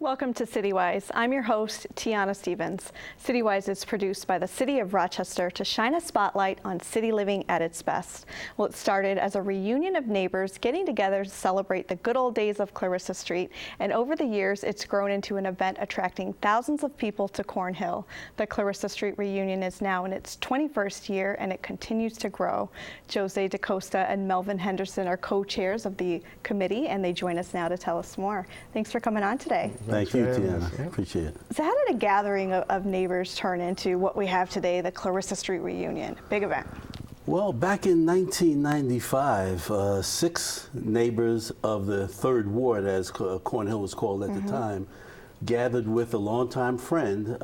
Welcome to CityWise. I'm your host, Tiana Stevens. CityWise is produced by the City of Rochester to shine a spotlight on city living at its best. Well, it started as a reunion of neighbors getting together to celebrate the good old days of Clarissa Street, and over the years, it's grown into an event attracting thousands of people to Cornhill. The Clarissa Street Reunion is now in its 21st year, and it continues to grow. Jose DaCosta and Melvin Henderson are co-chairs of the committee, and they join us now to tell us more. Thanks for coming on today. Thank you, Tiana. Appreciate it. So how did a gathering of neighbors turn into what we have today, the Clarissa Street Reunion? Big event. Well, back in 1995, 6 neighbors of the 3rd Ward, as Cornhill was called at the time, gathered with a longtime friend,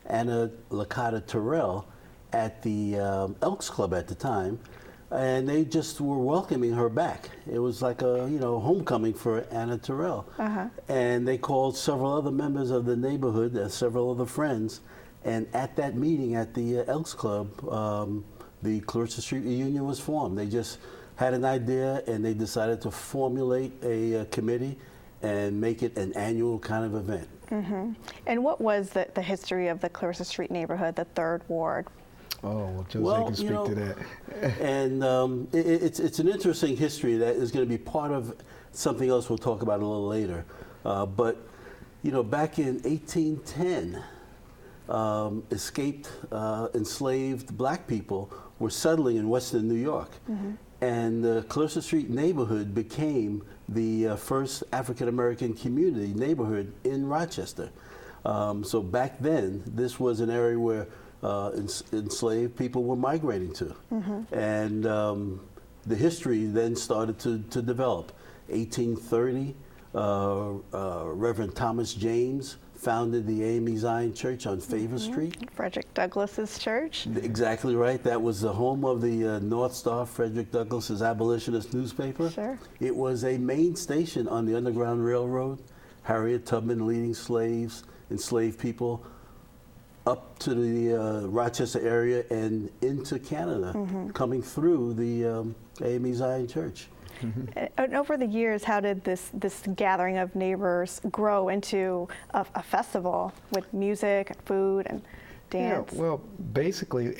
Anna Licata Terrell, at the Elks Club at the time, and they just were welcoming her back. It was like a homecoming for Anna Terrell. And they called several other members of the neighborhood, several other friends, and at that meeting at the Elks Club, the Clarissa Street Reunion was formed. They just had an idea and they decided to formulate a committee and make it an annual kind of event. And what was the history of the Clarissa Street neighborhood, the 3rd Ward? Oh, well, Jose can speak to that. And it's an interesting history that is going to be part of something else we'll talk about a little later. But back in 1810, escaped enslaved black people were settling in Western New York. And the Clarissa Street neighborhood became the first African-American community neighborhood in Rochester. So back then, this was an area where enslaved people were migrating to. And the history then started to develop. 1830, Reverend Thomas James founded the A.M.E. Zion Church on Favor Street. Frederick Douglass's church. Exactly right. That was the home of the North Star, Frederick Douglass's abolitionist newspaper. Sure. It was a main station on the Underground Railroad. Harriet Tubman leading enslaved people up to the Rochester area and into Canada, coming through the A.M.E. Zion Church. And over the years, how did this gathering of neighbors grow into a festival with music, and food, and dance? Yeah, well, basically,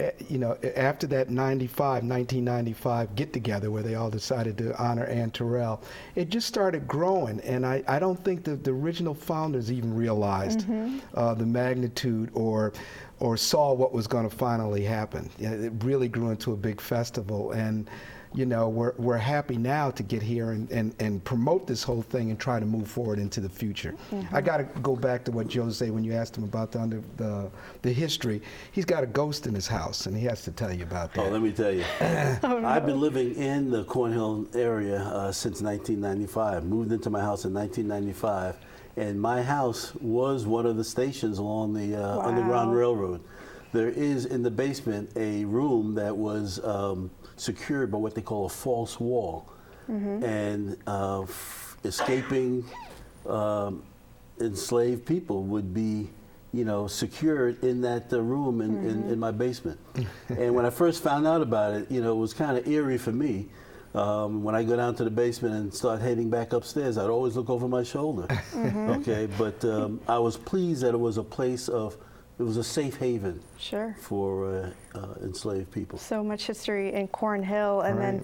after that 1995 get-together where they all decided to honor Ann Terrell, it just started growing, and I don't think that the original founders even realized the magnitude or saw what was going to finally happen. It really grew into a big festival, and we're happy now to get here and promote this whole thing and try to move forward into the future. I got to go back to what Jose, when you asked him about the history, he's got a ghost in his house, and he has to tell you about that. Oh, let me tell you. I've been living in the Cornhill area since 1995. Moved into my house in 1995, and my house was one of the stations along the Underground Railroad. There is in the basement a room that was secured by what they call a false wall, and escaping enslaved people would be, secured in that room in my basement. And when I first found out about it, it was kind of eerie for me. When I go down to the basement and start heading back upstairs, I'd always look over my shoulder. Okay, but I was pleased that it was a place it was a safe haven for enslaved people. So much history in Cornhill, and then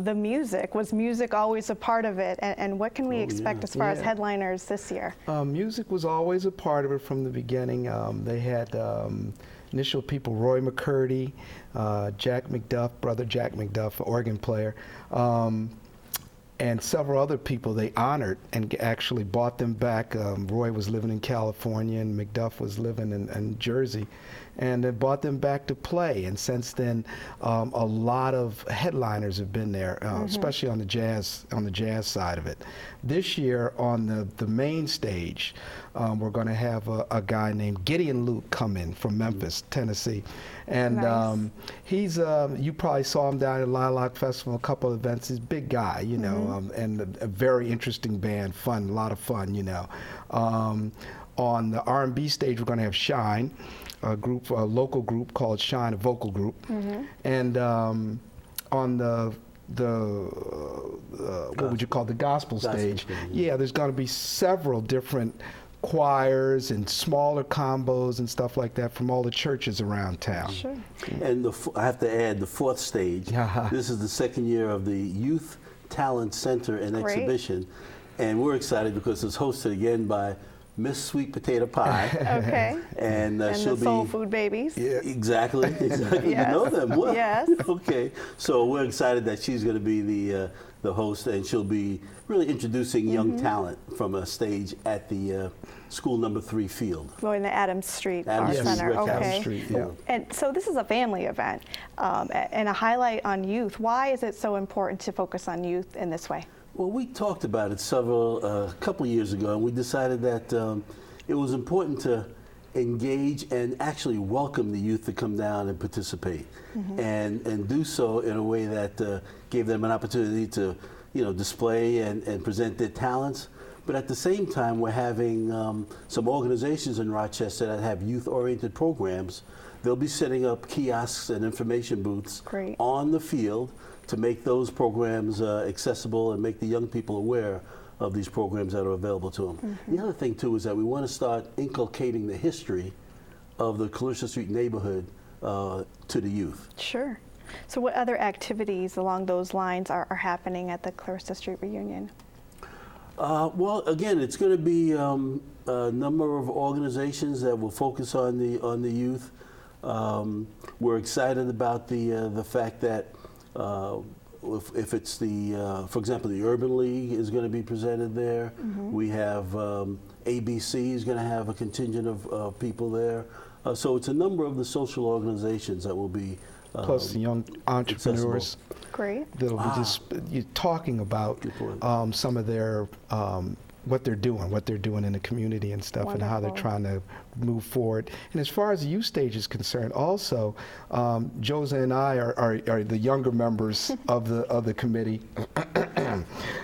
the music. Was music always a part of it? And what can we expect as far as headliners this year? Music was always a part of it from the beginning. They had initial people, Roy McCurdy, Jack McDuff, brother Jack McDuff, organ player, and several other people they honored and actually brought them back. Roy was living in California and McDuff was living in Jersey, and they brought them back to play. And since then, a lot of headliners have been there, especially on the jazz side of it. This year on the main stage, we're going to have a guy named Gideon Luke come in from Memphis, Tennessee. And he's, you probably saw him down at Lilac Festival, a couple of events. He's a big guy, and a very interesting band, a lot of fun, On the R&B stage, we're going to have Shine, a local group called Shine, a vocal group. And on the what would you call the gospel stage? Yeah, there's going to be several different choirs and smaller combos and stuff like that from all the churches around town. Sure. And I have to add the fourth stage. This is the second year of the Youth Talent Center and Great. Exhibition. And we're excited because it's hosted again by Miss Sweet Potato Pie. Okay. And And she'll the Soul be Food Babies. Yeah. exactly. Yes. You know them well. Yes. Okay. So we're excited that she's going to be the host, and she'll be really introducing young talent from a stage at the school number 3 field. Going to Adams Street Adams Art Street, Center. right, Okay. Adams Street, yeah. And so this is a family event and a highlight on youth. Why is it so important to focus on youth in this way? Well, we talked about it a couple of years ago, and we decided that it was important to engage and actually welcome the youth to come down and participate, and do so in a way that gave them an opportunity to, display and present their talents. But at the same time, we're having some organizations in Rochester that have youth-oriented programs. They'll be setting up kiosks and information booths Great. on the field to make those programs accessible and make the young people aware of these programs that are available to them. The other thing, too, is that we want to start inculcating the history of the Clarissa Street neighborhood to the youth. Sure. So what other activities along those lines are happening at the Clarissa Street Reunion? Well, again, it's going to be a number of organizations that will focus on the youth. We're excited about the fact that if it's for example, the Urban League is going to be presented there. We have ABC is going to have a contingent of people there. So it's a number of the social organizations that will be Plus the young entrepreneurs accessible. Great. that'll be just talking about some of their what they're doing in the community and stuff, and how they're Wonderful. trying to move forward. And as far as the youth stage is concerned, also, Josa and I are the younger members of the committee,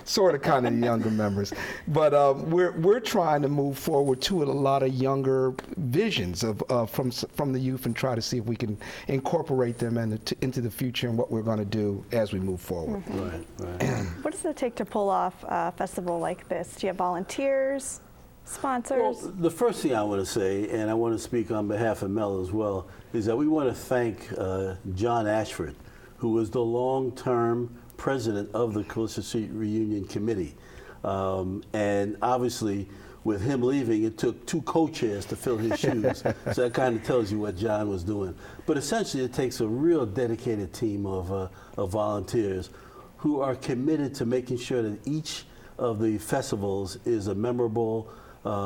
sort of kind of the younger members, but we're trying to move forward to a lot of younger visions from the youth, and try to see if we can incorporate them into the future and what we're going to do as we move forward. Right. What does it take to pull off a festival like this? Do you have volunteers, sponsors? Well, the first thing I want to say, and I want to speak on behalf of Mel as well, is that we want to thank John Ashford, who was the long-term president of the Clarissa Street Reunion Committee. And obviously, with him leaving, it took 2 co-chairs to fill his shoes. So that kind of tells you what John was doing. But essentially, it takes a real dedicated team of volunteers who are committed to making sure that each of the festivals is a memorable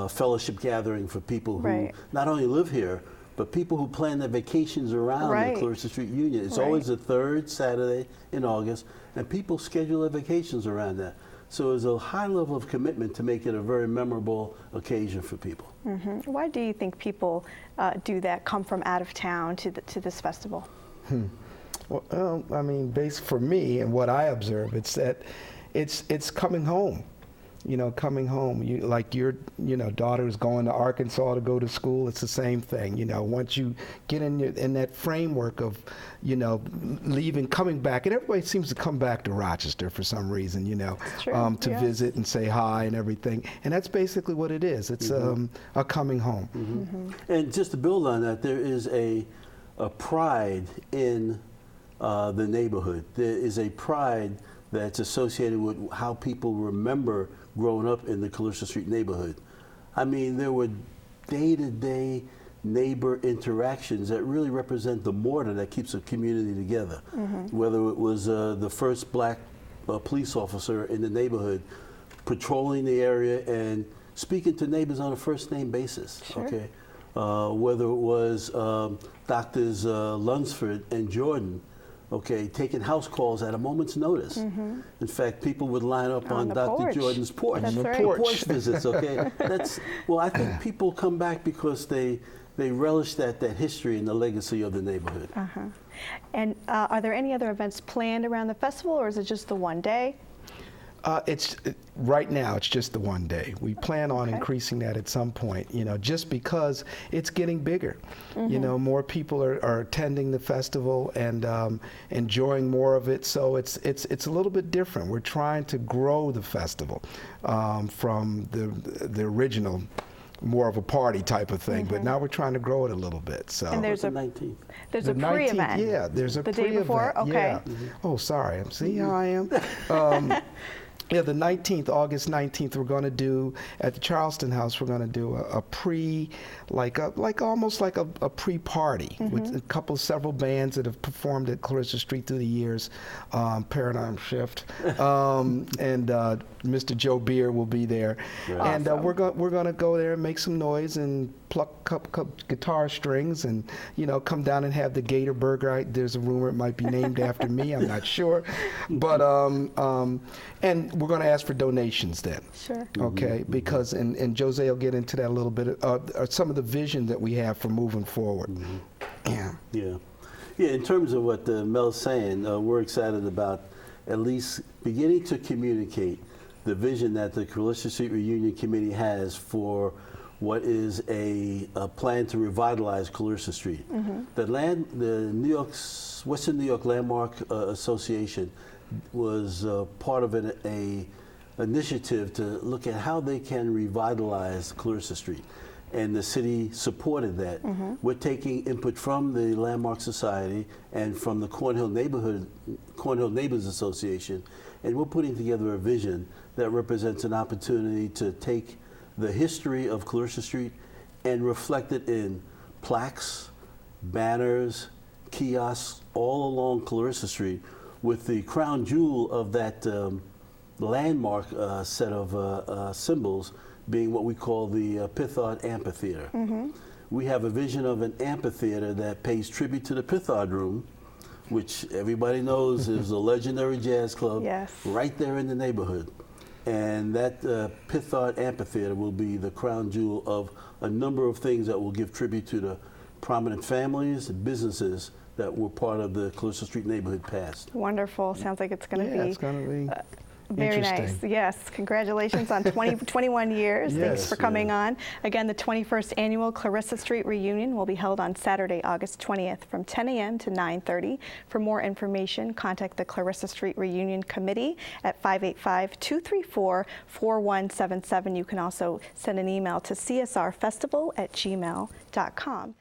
fellowship gathering for people who Right. not only live here, but people who plan their vacations around Right. the Clarissa Street Union. It's Right. always the 3rd Saturday in August, and people schedule their vacations around that. So there's a high level of commitment to make it a very memorable occasion for people. Why do you think people do that, come from out of town to this festival? Well, I mean, for me and what I observe, it's that it's coming home. Coming home. Your daughter is going to Arkansas to go to school. It's the same thing. Once you get in that framework of, leaving, coming back, and everybody seems to come back to Rochester for some reason. True, to yes. visit and say hi and everything. And that's basically what it is. It's a coming home. And just to build on that, there is a pride in the neighborhood. There is a pride that's associated with how people remember growing up in the Clarissa Street neighborhood. I mean, there were day-to-day neighbor interactions that really represent the mortar that keeps a community together. Whether it was the first black police officer in the neighborhood patrolling the area and speaking to neighbors on a first-name basis. Sure. Okay, whether it was Doctors Lunsford and Jordan, okay, taking house calls at a moment's notice. In fact, people would line up on the Dr. porch. Jordan's porch. That's right. Porch visits, okay? I think people come back because they relish that history and the legacy of the neighborhood. And are there any other events planned around the festival, or is it just the one day? Right now, it's just the one day. We plan on increasing that at some point, just because it's getting bigger. More people are attending the festival and enjoying more of it. So it's a little bit different. We're trying to grow the festival from the original more of a party type of thing, but now we're trying to grow it a little bit. So. And there's The a 19th. there's The a pre-event. 19th, yeah, there's a the pre-event. day before. Okay. Yeah. Oh, sorry. See how I am? Yeah, the 19th, August 19th, we're going to do at the Charleston House. We're going to do a pre, almost like a pre-party with several bands that have performed at Clarissa Street through the years. Paradigm Shift, and Mr. Joe Beer will be there, and we're going to go there and make some noise and pluck guitar strings and come down and have the Gator Burger. There's a rumor it might be named after me. I'm not sure, but and we're going to ask for donations then. Sure. Okay, because and Jose will get into that a little bit. Some of the vision that we have for moving forward. Yeah. Yeah. In terms of what Mel's saying, we're excited about at least beginning to communicate the vision that the Clarissa Street Reunion Committee has for what is a plan to revitalize Clarissa Street. The Western New York Landmark Association was part of an initiative to look at how they can revitalize Clarissa Street, and the city supported that. We're taking input from the Landmark Society and from the Cornhill Neighbors Association, and we're putting together a vision that represents an opportunity to take the history of Clarissa Street and reflect it in plaques, banners, kiosks all along Clarissa Street, with the crown jewel of that landmark set of symbols being what we call the Pithard Amphitheater. We have a vision of an amphitheater that pays tribute to the Pithard Room, which everybody knows is a legendary jazz club right there in the neighborhood. And that Pithard Amphitheater will be the crown jewel of a number of things that will give tribute to the prominent families and businesses that were part of the Clarissa Street neighborhood past. Wonderful. Sounds like it's going to be. It's going to be very nice. Yes. Congratulations on 21 years. Thanks for coming on. Again, the 21st Annual Clarissa Street Reunion will be held on Saturday, August 20th from 10 a.m. to 9:30. For more information, contact the Clarissa Street Reunion Committee at 585-234-4177. You can also send an email to csrfestival@gmail.com.